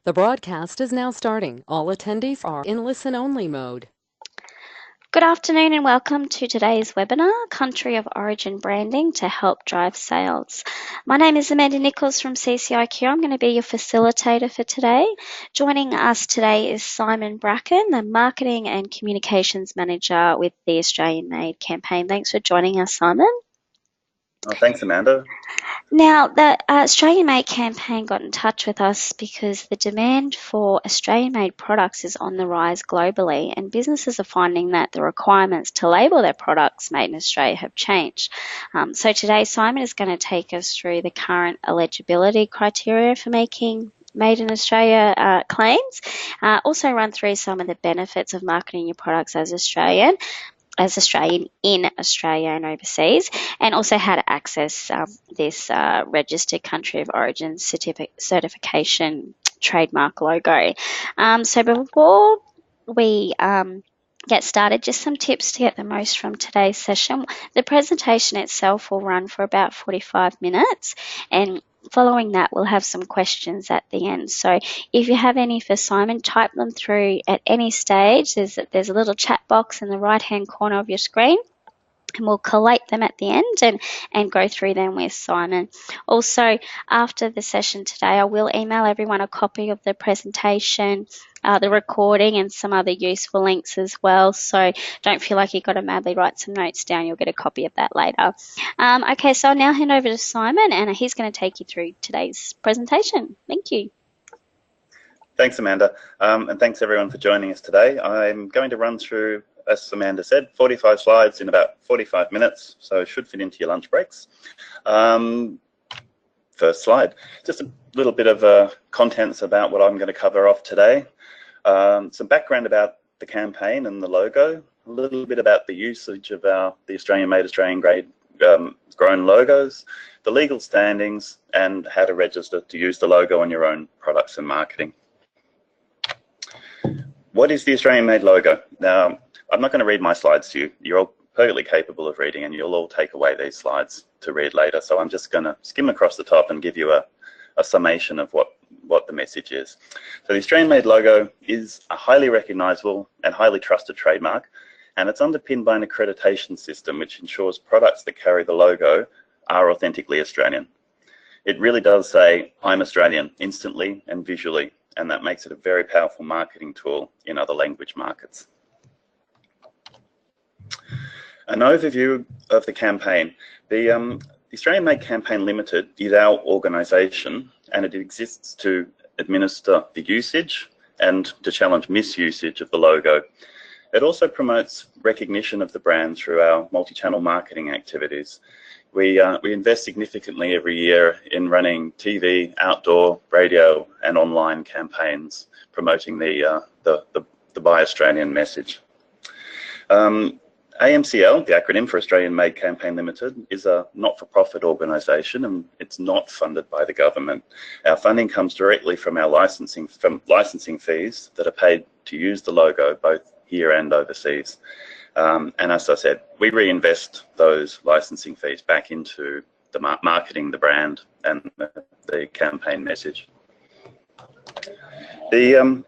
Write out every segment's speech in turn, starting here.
The broadcast is now starting. All attendees are in listen-only mode. Good afternoon and welcome to today's webinar, Country of Origin Branding to Help Drive Sales. My name is Amanda Nichols from CCIQ. I'm going to be your facilitator for today. Joining us today is Simon Bracken, the Marketing and Communications Manager with the Australian Made campaign. Thanks for joining us, Simon. Oh, thanks, Amanda. Now, the Australian Made campaign got in touch with us because the demand for Australian made products is on the rise globally, and businesses are finding that the requirements to label their products made in Australia have changed. So today, Simon is going to take us through the current eligibility criteria for making Made in Australia claims, also run through some of the benefits of marketing your products as Australian in Australia and overseas, and also how to access this registered country of origin certification trademark logo. So before we get started, just some tips to get the most from today's session. The presentation itself will run for about 45 minutes, and following that, we'll have some questions at the end. So if you have any for Simon, type them through at any stage. There's a little chat box in the right-hand corner of your screen, and we'll collate them at the end and go through them with Simon. Also, after the session today, I will email everyone a copy of the presentation, the recording, and some other useful links as well. So don't feel like you've got to madly write some notes down. You'll get a copy of that later. Okay, so I'll now hand over to Simon, and he's going to take you through today's presentation. Thank you. Thanks, Amanda, and thanks everyone for joining us today. I'm going to run through, as Amanda said, 45 slides in about 45 minutes, so it should fit into your lunch breaks. First slide, just a little bit of contents about what I'm going to cover off today. Some background about the campaign and the logo, a little bit about the usage of the Australian Made, Australian Grade grown logos, the legal standings, and how to register to use the logo on your own products and marketing. What is the Australian Made logo? Now, I'm not going to read my slides to you. You're all perfectly capable of reading, and you'll all take away these slides to read later. So I'm just going to skim across the top and give you a summation of what the message is. So the Australian Made logo is a highly recognizable and highly trusted trademark, and it's underpinned by an accreditation system which ensures products that carry the logo are authentically Australian. It really does say, I'm Australian, instantly and visually, and that makes it a very powerful marketing tool in other language markets. An overview of the campaign. The Australian Made Campaign Limited is our organisation, and it exists to administer the usage and to challenge misusage of the logo. It also promotes recognition of the brand through our multi-channel marketing activities. We invest significantly every year in running TV, outdoor, radio, and online campaigns promoting the Buy Australian message. AMCL, the acronym for Australian Made Campaign Limited, is a not-for-profit organisation, and it's not funded by the government. Our funding comes directly from our licensing fees that are paid to use the logo both here and overseas. And as I said, we reinvest those licensing fees back into the marketing the brand and the campaign message. The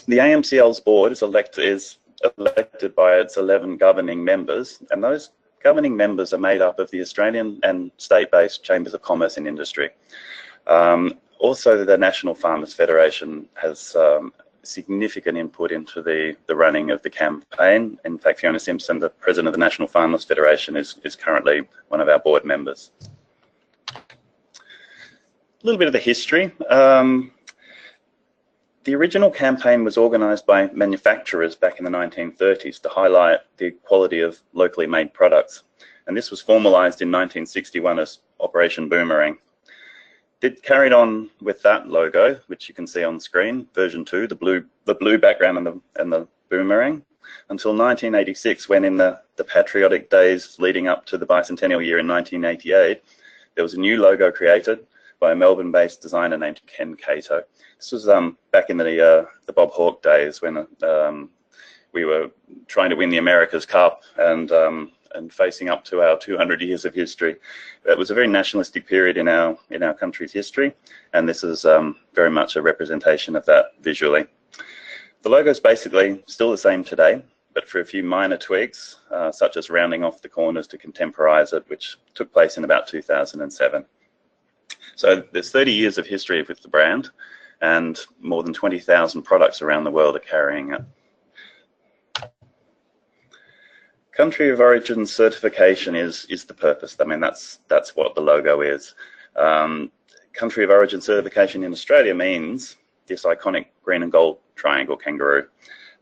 AMCL's board is elected by its 11 governing members, and those governing members are made up of the Australian and state-based chambers of commerce and industry. Also, the National Farmers Federation has significant input into the running of the campaign. In fact, Fiona Simpson, the president of the National Farmers Federation, is currently one of our board members. A little bit of the history. The original campaign was organised by manufacturers back in the 1930s to highlight the quality of locally made products, and this was formalised in 1961 as Operation Boomerang. It carried on with that logo, which you can see on screen, version 2, the blue background and the boomerang, until 1986, when in the patriotic days leading up to the bicentennial year in 1988, there was a new logo created by a Melbourne-based designer named Ken Cato. This was back in the Bob Hawke days when we were trying to win the America's Cup, and and facing up to our 200 years of history. It was a very nationalistic period in our country's history, and this is very much a representation of that visually. The logo is basically still the same today, but for a few minor tweaks, such as rounding off the corners to contemporize it, which took place in about 2007. So there's 30 years of history with the brand, and more than 20,000 products around the world are carrying it. Country of origin certification is the purpose. I mean, that's what the logo is. Country of origin certification in Australia means this iconic green and gold triangle kangaroo.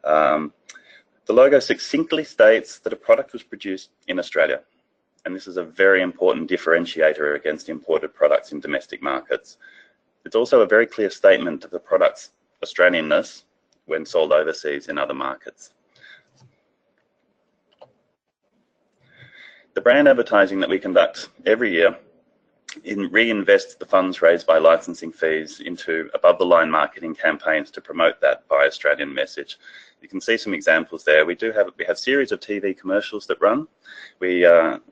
The logo succinctly states that a product was produced in Australia, and this is a very important differentiator against imported products in domestic markets. It's also a very clear statement of the product's Australianness when sold overseas in other markets. The brand advertising that we conduct every year reinvests the funds raised by licensing fees into above-the-line marketing campaigns to promote that Buy Australian message. You can see some examples there. We have series of TV commercials that run. We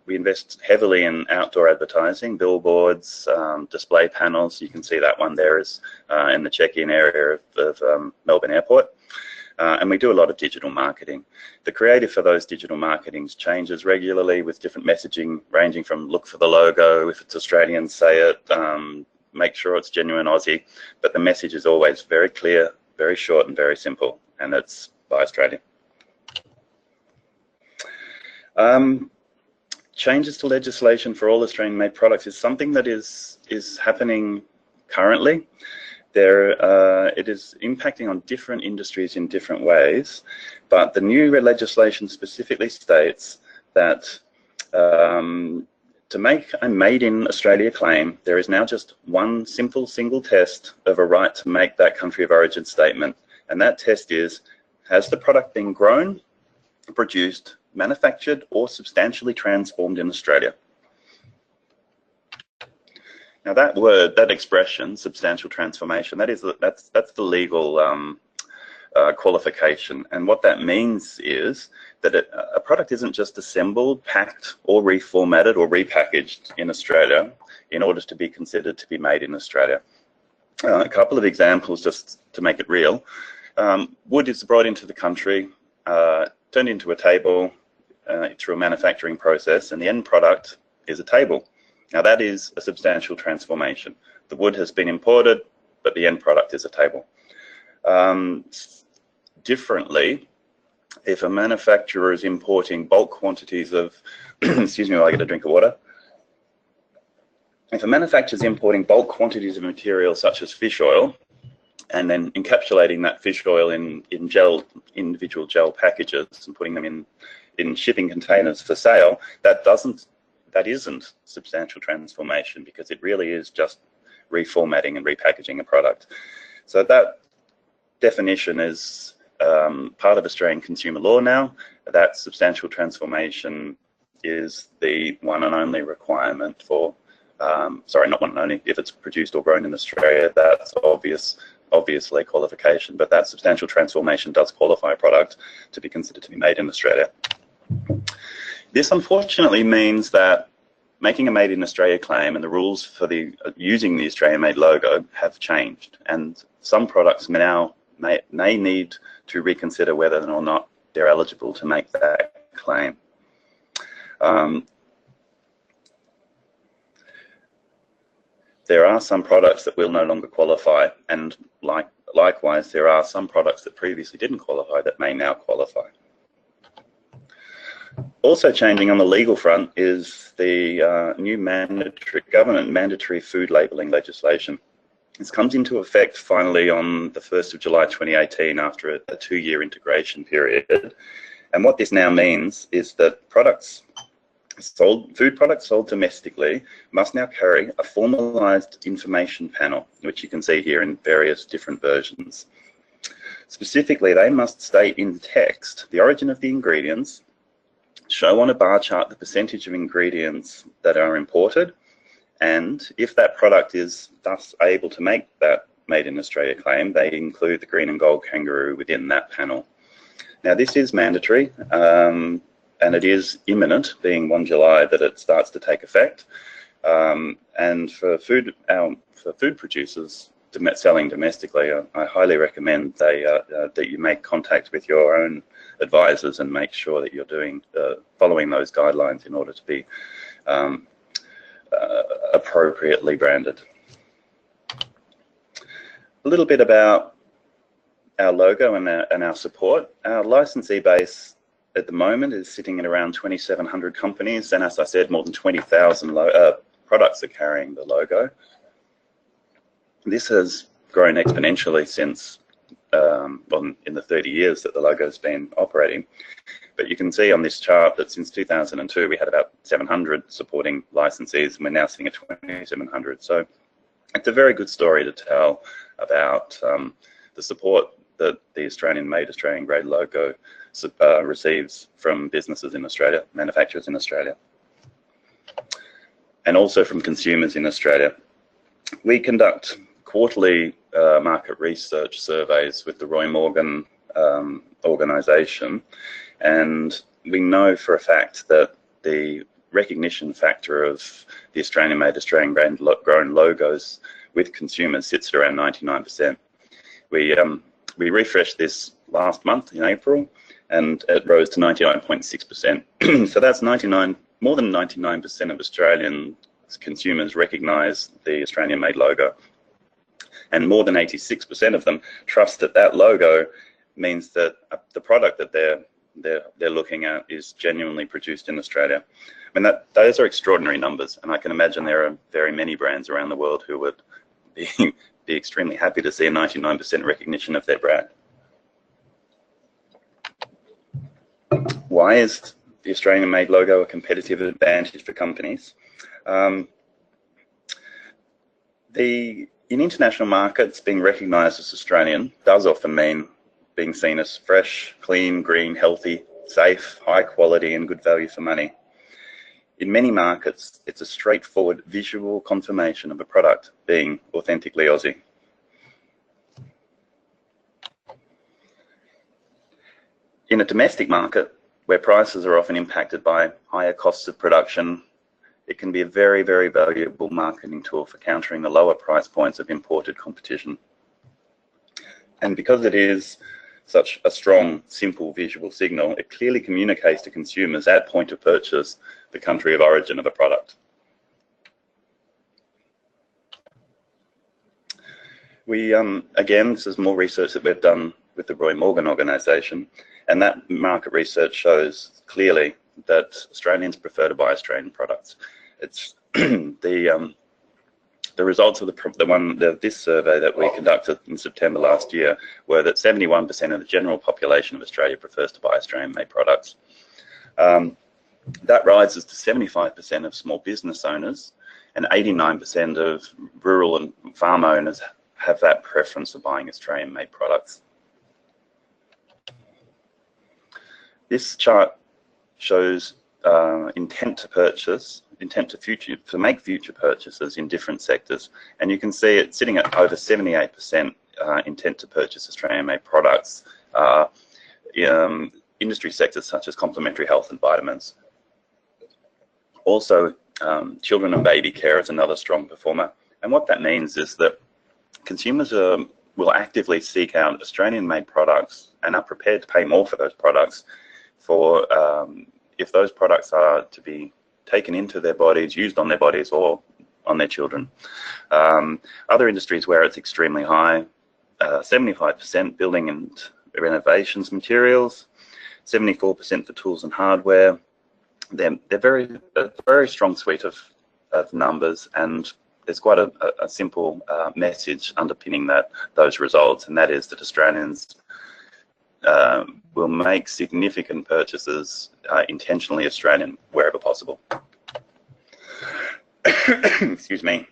invest heavily in outdoor advertising, billboards, display panels. You can see that one there is in the check-in area of Melbourne Airport. And we do a lot of digital marketing. The creative for those digital marketings changes regularly with different messaging, ranging from look for the logo, if it's Australian, say it, make sure it's genuine Aussie. But the message is always very clear, very short and very simple, and it's Buy Australian. Changes to legislation for all Australian-made products is something that is happening currently. It is impacting on different industries in different ways, but the new legislation specifically states that to make a Made in Australia claim, there is now just one simple single test of a right to make that country of origin statement, and that test is, has the product been grown, produced, manufactured, or substantially transformed in Australia? Now that expression, substantial transformation, that's the legal qualification, and what that means is that a product isn't just assembled, packed, or reformatted or repackaged in Australia in order to be considered to be made in Australia. A couple of examples just to make it real. Wood is brought into the country, turned into a table through a manufacturing process, and the end product is a table. Now that is a substantial transformation. The wood has been imported, but the end product is a table. Differently, if a manufacturer is importing bulk quantities of, excuse me while I get a drink of water. If a manufacturer is importing bulk quantities of material such as fish oil, and then encapsulating that fish oil in individual gel packages and putting them in shipping containers for sale, that isn't substantial transformation, because it really is just reformatting and repackaging a product. So that definition is part of Australian consumer law now. That substantial transformation is the one and only requirement for, sorry, not one and only, if it's produced or grown in Australia, that's obviously a qualification, but that substantial transformation does qualify a product to be considered to be made in Australia. This unfortunately means that making a Made in Australia claim and the rules for using the Australian-made logo have changed, and some products may need to reconsider whether or not they're eligible to make that claim. There are some products that will no longer qualify, and likewise, there are some products that previously didn't qualify that may now qualify. Also changing on the legal front is the new government mandatory food labelling legislation. This comes into effect finally on the 1st of July 2018 after a 2-year integration period. And what this now means is that food products sold domestically must now carry a formalised information panel, which you can see here in various different versions. Specifically, they must state in text the origin of the ingredients, show on a bar chart the percentage of ingredients that are imported, and if that product is thus able to make that Made in Australia claim, they include the green and gold kangaroo within that panel. Now this is mandatory, and and it is imminent, being 1 July, that it starts to take effect. And for food producers selling domestically, I highly recommend that you make contact with your own advisors and make sure that you're following those guidelines in order to be appropriately branded. A little bit about our logo and our support. Our licensee base at the moment is sitting at around 2,700 companies, and as I said, more than 20,000 products are carrying the logo. This has grown exponentially since in the 30 years that the logo's been operating. But you can see on this chart that since 2002 we had about 700 supporting licensees, and we're now sitting at 2,700. So it's a very good story to tell about the support that the Australian-made, Australian-grade logo receives from businesses in Australia, manufacturers in Australia, and also from consumers in Australia. We conduct quarterly market research surveys with the Roy Morgan organisation, and we know for a fact that the recognition factor of the Australian-made, Australian-grown logos with consumers sits at around 99%. We refreshed this last month in April, and it rose to 99.6%. So that's more than 99% of Australian consumers recognise the Australian-made logo, and more than 86% of them trust that that logo means that the product that they're looking at is genuinely produced in Australia. I mean, those are extraordinary numbers, and I can imagine there are very many brands around the world who would be extremely happy to see a 99% recognition of their brand. Why is the Australian-made logo a competitive advantage for companies? In international markets, being recognised as Australian does often mean being seen as fresh, clean, green, healthy, safe, high quality, and good value for money. In many markets, it's a straightforward visual confirmation of a product being authentically Aussie. In a domestic market, where prices are often impacted by higher costs of production, it can be a very, very valuable marketing tool for countering the lower price points of imported competition. And because it is such a strong, simple visual signal, it clearly communicates to consumers at point of purchase the country of origin of a product. Again, this is more research that we've done with the Roy Morgan organisation, and that market research shows clearly that Australians prefer to buy Australian products. It's the results of this survey that we conducted in September last year were that 71% of the general population of Australia prefers to buy Australian-made products. That rises to 75% of small business owners, and 89% of rural and farm owners have that preference of buying Australian-made products. This chart shows intent to purchase, to make future purchases in different sectors, and you can see it sitting at over 78% intent to purchase Australian-made products. Industry sectors such as complementary health and vitamins. Also, children and baby care is another strong performer, and what that means is that consumers will actively seek out Australian-made products and are prepared to pay more for those products if those products are to be taken into their bodies, used on their bodies, or on their children. Other industries where it's extremely high, 75% building and renovations materials, 74% for tools and hardware. They're a very strong suite of numbers, and there's quite a simple message underpinning those results, and that is that Australians will make significant purchases intentionally Australian wherever possible. Excuse me.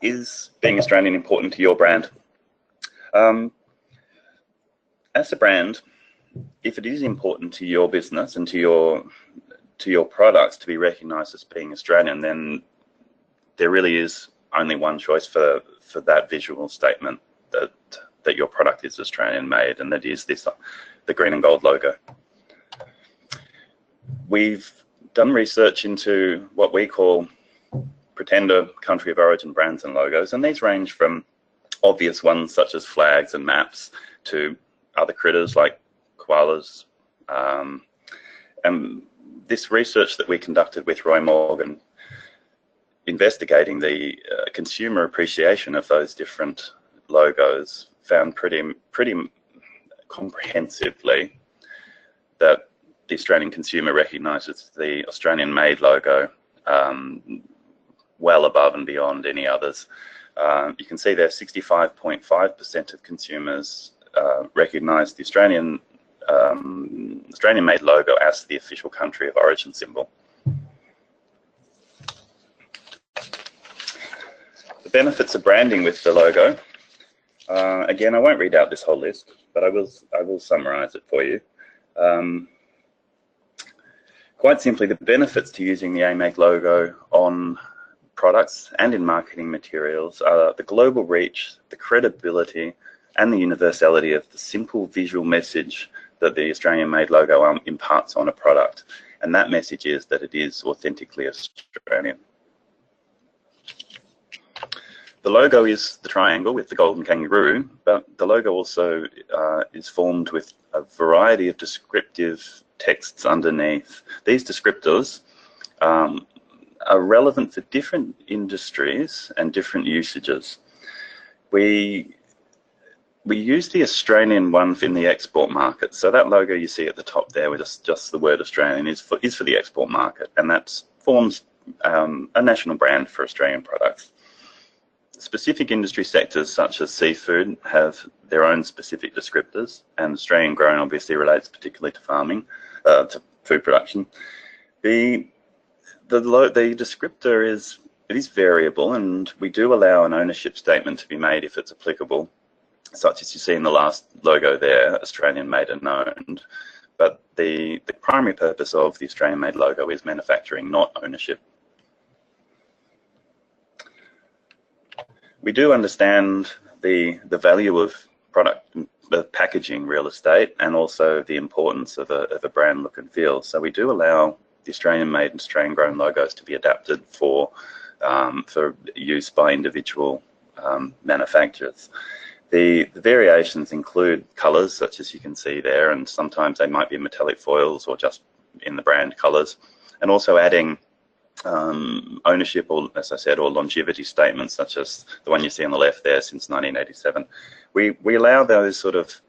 Is being Australian important to your brand? As a brand, if it is important to your business and to your products to be recognised as being Australian, then there really is only one choice for that visual statement that your product is Australian made, and that is the green and gold logo. We've done research into what we call pretender country of origin brands and logos, and these range from obvious ones such as flags and maps to other critters like koalas. And this research that we conducted with Roy Morgan, investigating the consumer appreciation of those different logos, found pretty comprehensively that the Australian consumer recognises the Australian-made logo well above and beyond any others. You can see there 65.5% of consumers recognise the Australian-made logo as the official country of origin symbol. The benefits of branding with the logo. Again, I won't read out this whole list, but I will summarise it for you. Quite simply, the benefits to using the AMAG logo on products and in marketing materials are the global reach, the credibility, and the universality of the simple visual message that the Australian-made logo imparts on a product. And that message is that it is authentically Australian. The logo is the triangle with the golden kangaroo, but the logo also is formed with a variety of descriptive texts underneath. These descriptors are relevant for different industries and different usages. We use the Australian one in the export market. So that logo you see at the top there with just the word Australian is for the export market, and that forms a national brand for Australian products. Specific industry sectors such as seafood have their own specific descriptors, and Australian grown obviously relates particularly to farming, to food production. The descriptor is variable, and we do allow an ownership statement to be made if it's applicable, such as you see in the last logo there, Australian made and owned. But the primary purpose of the Australian made logo is manufacturing, not ownership. We do understand the value of product, of packaging real estate, and also the importance of a brand look and feel. So we do allow the Australian made and Australian grown logos to be adapted for use by individual manufacturers. The variations include colours, such as you can see there, and sometimes they might be metallic foils or just in the brand colours, and also adding ownership, or as I said, or longevity statements, such as the one you see on the left there, since 1987. We allow those sort of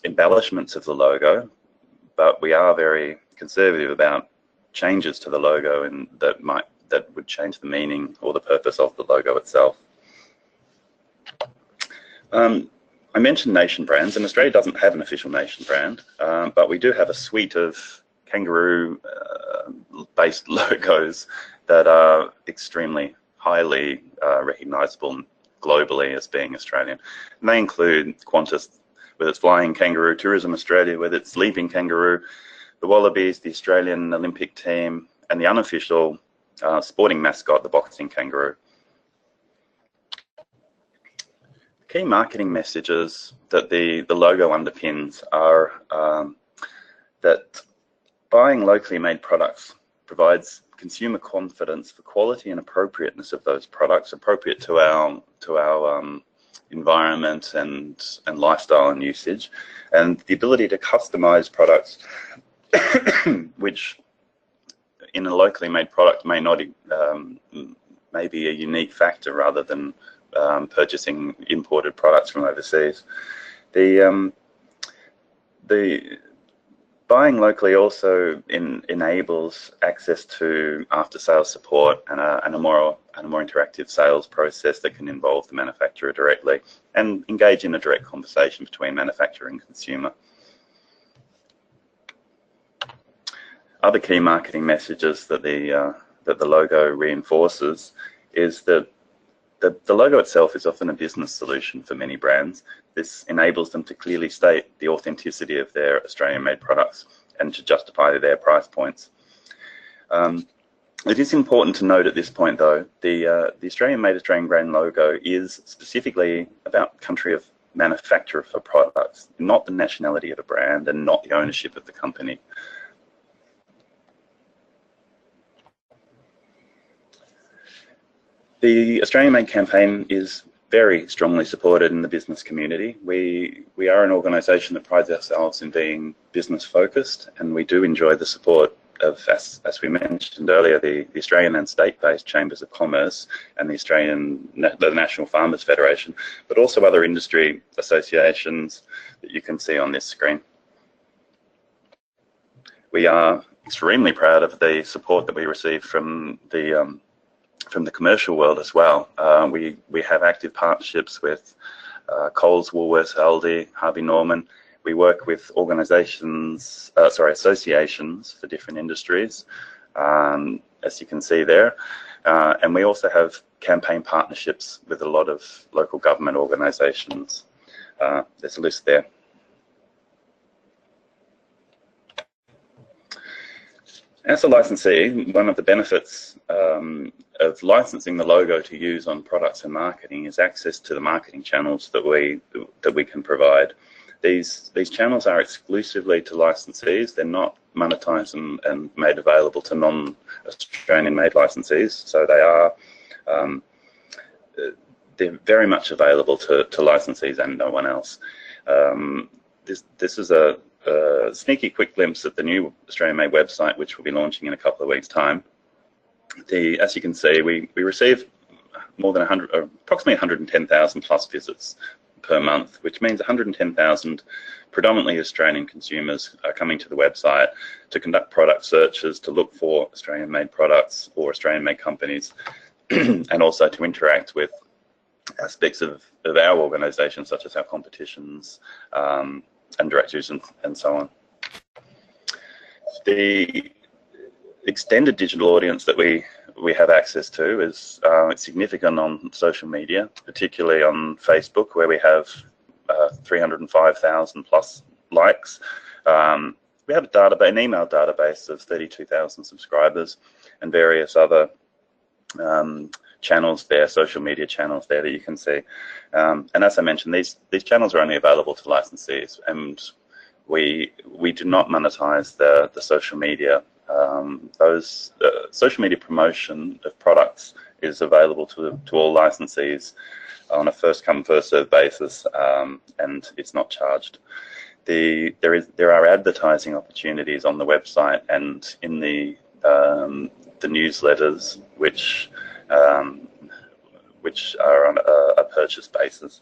embellishments of the logo, but we are very conservative about changes to the logo and that would change the meaning or the purpose of the logo itself. I mentioned nation brands, and Australia doesn't have an official nation brand, but we do have a suite of kangaroo based logos that are extremely highly recognisable globally as being Australian. And they include Qantas with its Flying Kangaroo, Tourism Australia with its Leaping Kangaroo, the Wallabies, the Australian Olympic team, and the unofficial sporting mascot, the Boxing Kangaroo. Key marketing messages that the logo underpins are that buying locally made products provides consumer confidence for quality and appropriateness of those products, appropriate to our environment and lifestyle and usage, and the ability to customize products, which in a locally made product may not may be a unique factor rather than purchasing imported products from overseas. The buying locally also enables access to after-sales support and a more interactive sales process that can involve the manufacturer directly and engage in a direct conversation between manufacturer and consumer. Other key marketing messages that the logo reinforces is that the logo itself is often a business solution for many brands. This enables them to clearly state the authenticity of their Australian-made products and to justify their price points. It is important to note at this point, though, the Australian-made, Australian-grown logo is specifically about country of manufacturer for products, not the nationality of the brand and not the ownership of the company. The Australian Made campaign is very strongly supported in the business community. We are an organisation that prides ourselves in being business focused, and we do enjoy the support of, as we mentioned earlier, the Australian and state-based Chambers of Commerce and the National Farmers Federation, but also other industry associations that you can see on this screen. We are extremely proud of the support that we receive from the commercial world as well. We have active partnerships with Coles, Woolworths, Aldi, Harvey Norman. We work with associations for different industries, as you can see there. And we also have campaign partnerships with a lot of local government organisations. There's a list there. As a licensee, one of the benefits of licensing the logo to use on products and marketing is access to the marketing channels that we can provide. These channels are exclusively to licensees. They're not monetized and made available to non-Australian made licensees. So they're very much available to licensees and no one else. This is a sneaky quick glimpse of the new Australian Made website, which we'll be launching in a couple of weeks' time. As you can see, we receive more than approximately 110,000 plus visits per month, which means 110,000 predominantly Australian consumers are coming to the website to conduct product searches, to look for Australian made products or Australian made companies, and also to interact with aspects of our organisation, such as our competitions and directories and so on. The extended digital audience that we have access to is significant on social media, particularly on Facebook, where we have 305,000 plus likes. We have an email database of 32,000 subscribers and various other channels there, social media channels there that you can see. And as I mentioned, these channels are only available to licensees, and we do not monetize the social media. Those social media promotion of products is available to all licensees on a first come first served basis, and it's not charged. There are advertising opportunities on the website and in the newsletters, which are on a purchase basis.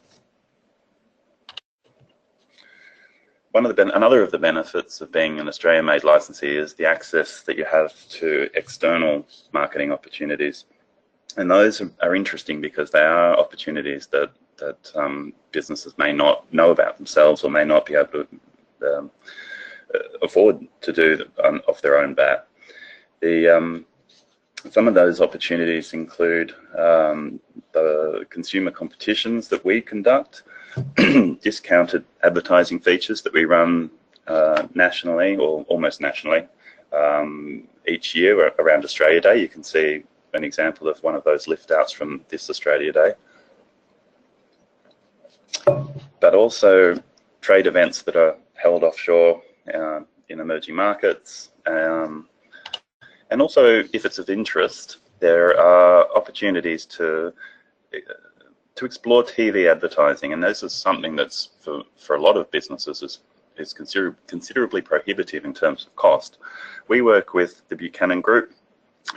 Another of the benefits of being an Australian-made licensee is the access that you have to external marketing opportunities, and those are interesting because they are opportunities that businesses may not know about themselves or may not be able to afford to do off their own bat. Some of those opportunities include the consumer competitions that we conduct, discounted advertising features that we run nationally or almost nationally each year around Australia Day. You can see an example of one of those lift outs from this Australia Day. But also trade events that are held offshore in emerging markets. And also, if it's of interest, there are opportunities to explore TV advertising, and this is something that's for a lot of businesses is considerably prohibitive in terms of cost. We work with the Bracken Group,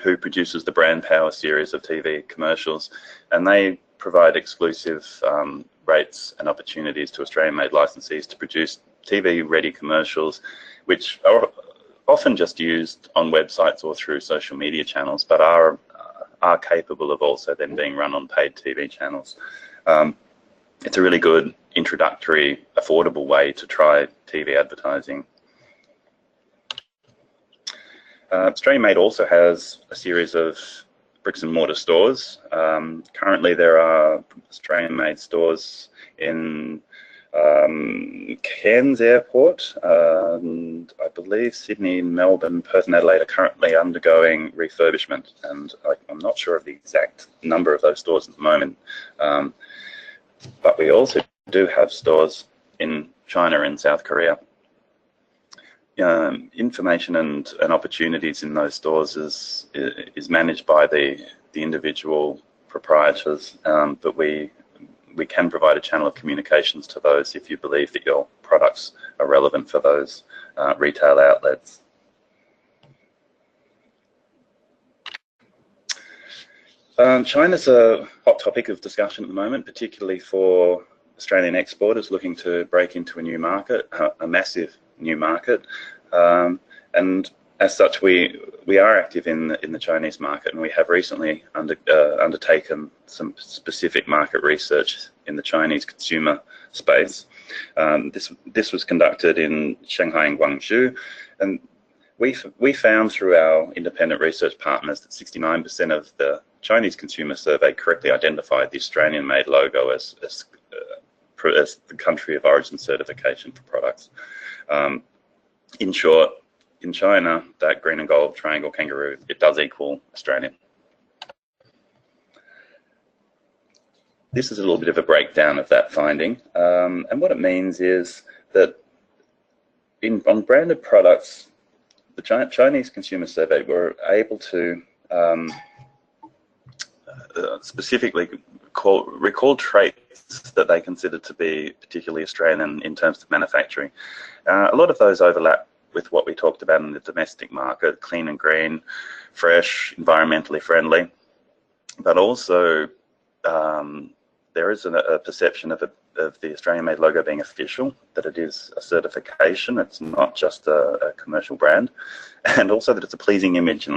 who produces the Brand Power series of TV commercials, and they provide exclusive rates and opportunities to Australian-made licensees to produce TV-ready commercials, which are often just used on websites or through social media channels, but are capable of also then being run on paid TV channels. It's a really good introductory, affordable way to try TV advertising. Australian Made also has a series of bricks and mortar stores. Currently there are Australian Made stores in Cairns Airport, and I believe Sydney, Melbourne, Perth and Adelaide are currently undergoing refurbishment, and I'm not sure of the exact number of those stores at the moment, but we also do have stores in China and South Korea. Information and opportunities in those stores is managed by the individual proprietors, but we can provide a channel of communications to those if you believe that your products are relevant for those retail outlets. China's a hot topic of discussion at the moment, particularly for Australian exporters looking to break into a new market, a massive new market. And as such, we are active in the Chinese market, and we have recently undertaken some specific market research in the Chinese consumer space. This was conducted in Shanghai and Guangzhou, and we found through our independent research partners that 69% of the Chinese consumer survey correctly identified the Australian-made logo as the country of origin certification for products. In short, in China, that green and gold triangle kangaroo, it does equal Australian. This is a little bit of a breakdown of that finding, and what it means is that on branded products, the Chinese consumer survey were able to specifically recall traits that they considered to be particularly Australian in terms of manufacturing. A lot of those overlap with what we talked about in the domestic market: clean and green, fresh, environmentally friendly. But also there is a perception of the Australian-made logo being official, that it is a certification, it's not just a commercial brand, and also that it's a pleasing image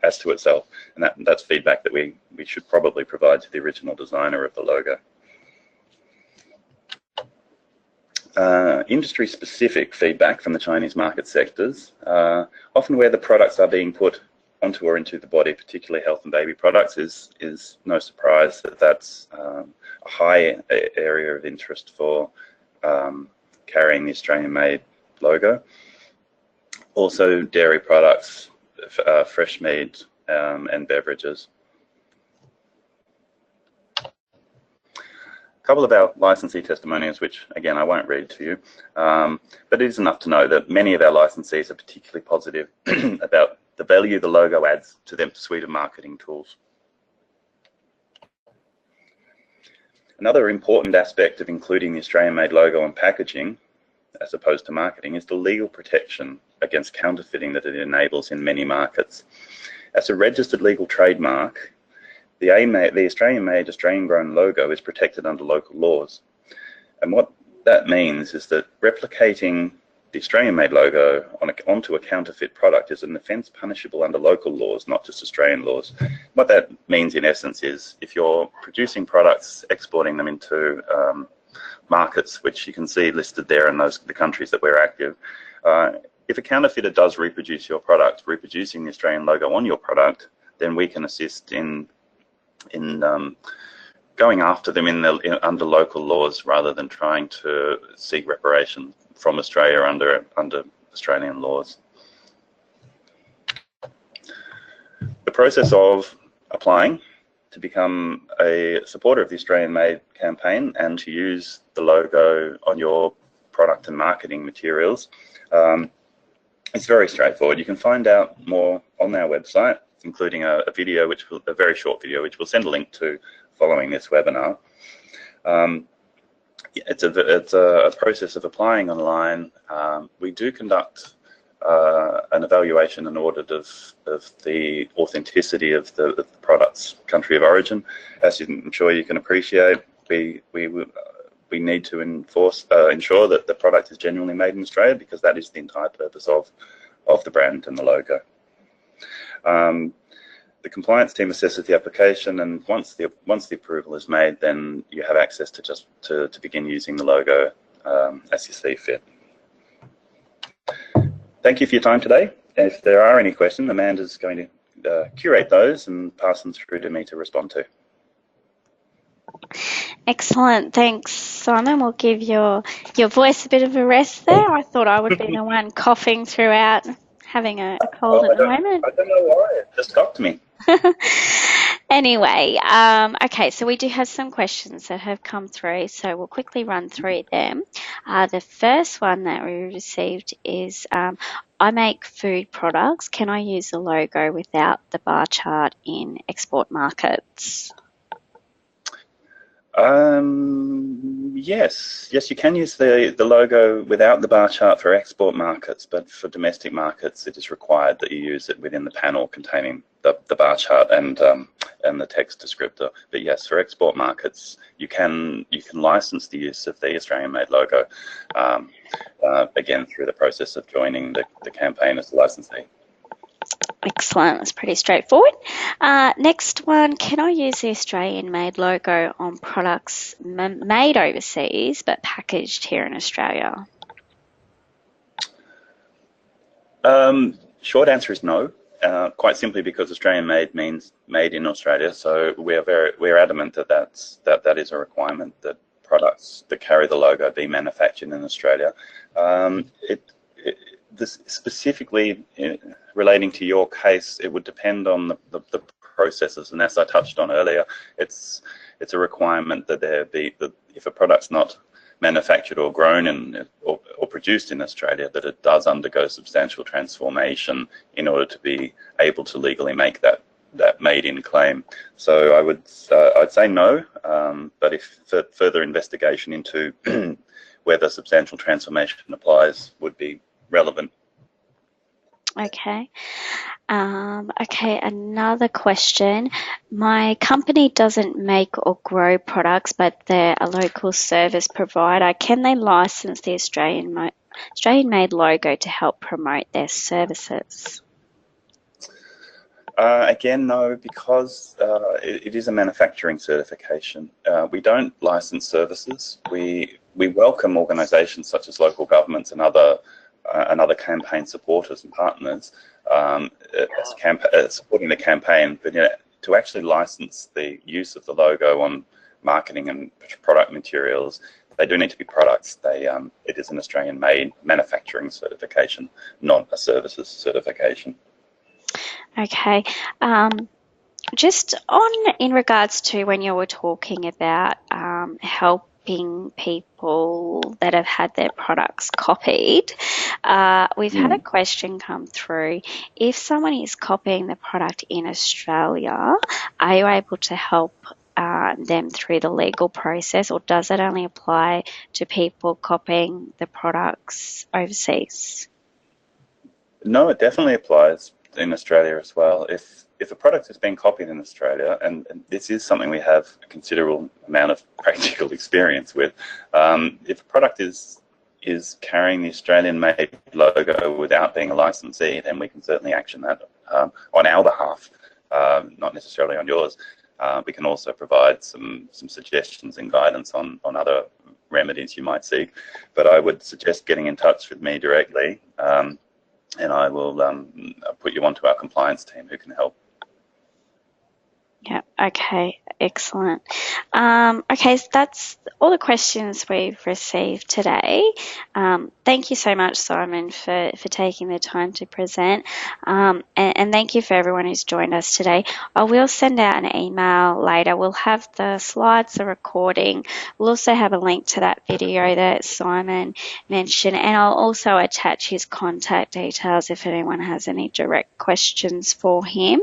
as to itself. And that's feedback that we should probably provide to the original designer of the logo. Industry-specific feedback from the Chinese market sectors, often where the products are being put onto or into the body, particularly health and baby products, is no surprise that that's a high area of interest for carrying the Australian-made logo. Also, dairy products, fresh meat, and beverages. A couple of our licensee testimonials, which again I won't read to you, but it is enough to know that many of our licensees are particularly positive about the value the logo adds to their suite of marketing tools. Another important aspect of including the Australian-made logo on packaging, as opposed to marketing, is the legal protection against counterfeiting that it enables in many markets. As a registered legal trademark, the Australian-made, Australian-grown logo is protected under local laws. And what that means is that replicating the Australian-made logo onto a counterfeit product is an offence punishable under local laws, not just Australian laws. What that means in essence is if you're producing products, exporting them into markets, which you can see listed there in the countries that we're active, if a counterfeiter does reproduce your product, reproducing the Australian logo on your product, then we can assist in going after them under local laws rather than trying to seek reparation from Australia under Australian laws. The process of applying to become a supporter of the Australian-made campaign and to use the logo on your product and marketing materials is very straightforward. You can find out more on our website, including a video, a very short video, which we'll send a link to following this webinar. It's a process of applying online. We do conduct an evaluation and audit of the authenticity of the product's country of origin. As I'm sure you can appreciate, we need to ensure that the product is genuinely made in Australia, because that is the entire purpose of the brand and the logo. The compliance team assesses the application, and once the approval is made, then you have access to begin using the logo as you see fit. Thank you for your time today. If there are any questions, Amanda's going to curate those and pass them through to me to respond to. Excellent. Thanks, Simon. We'll give your voice a bit of a rest there. I thought I would be the one coughing throughout, having a cold at the moment. I don't know why. It just got to me. Anyway, okay, so we do have some questions that have come through, so we'll quickly run through them. The first one that we received is, I make food products. Can I use the logo without the bar chart in export markets? Yes, you can use the logo without the bar chart for export markets, but for domestic markets, it is required that you use it within the panel containing the bar chart and the text descriptor. But yes, for export markets, you can license the use of the Australian-made logo, again through the process of joining the campaign as a licensee. Excellent, that's pretty straightforward. Next one, can I use the Australian-made logo on products made overseas but packaged here in Australia? Short answer is no. Quite simply because Australian-made means made in Australia. So we're adamant that is a requirement, that products that carry the logo be manufactured in Australia. This specifically relating to your case, it would depend on the processes, and as I touched on earlier, it's a requirement that if a product's not manufactured or grown or produced in Australia, that it does undergo substantial transformation in order to be able to legally make that made-in claim. So I'd say no, but if further investigation into whether substantial transformation applies would be relevant. Okay. Okay, another question. My company doesn't make or grow products, but they're a local service provider. Can they license the Australian-made logo to help promote their services? Again, no, because it is a manufacturing certification. We don't license services. We welcome organisations such as local governments and other campaign supporters and partners supporting the campaign, but to actually license the use of the logo on marketing and product materials, they do need to be products. It is an Australian-made manufacturing certification, not a services certification. Okay. Just in regards to when you were talking about helping people that have had their products copied, we've had a question come through. If someone is copying the product in Australia, are you able to help them through the legal process, or does it only apply to people copying the products overseas? No, it definitely applies in Australia as well. If a product has been copied in Australia, and this is something we have a considerable amount of practical experience with, if a product is carrying the Australian-made logo without being a licensee, then we can certainly action that on our behalf, not necessarily on yours. We can also provide some suggestions and guidance on other remedies you might seek, but I would suggest getting in touch with me directly, and I will put you onto our compliance team who can help. Yeah, okay, excellent. Okay, so that's all the questions we've received today. Thank you so much, Simon, for taking the time to present, and thank you for everyone who's joined us today. I will send out an email later. We'll have the slides, the recording. We'll also have a link to that video that Simon mentioned, and I'll also attach his contact details if anyone has any direct questions for him.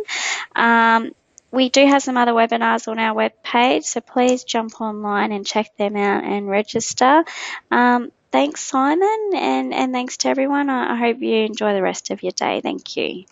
We do have some other webinars on our webpage, so please jump online and check them out and register. Thanks, Simon, and thanks to everyone. I hope you enjoy the rest of your day. Thank you.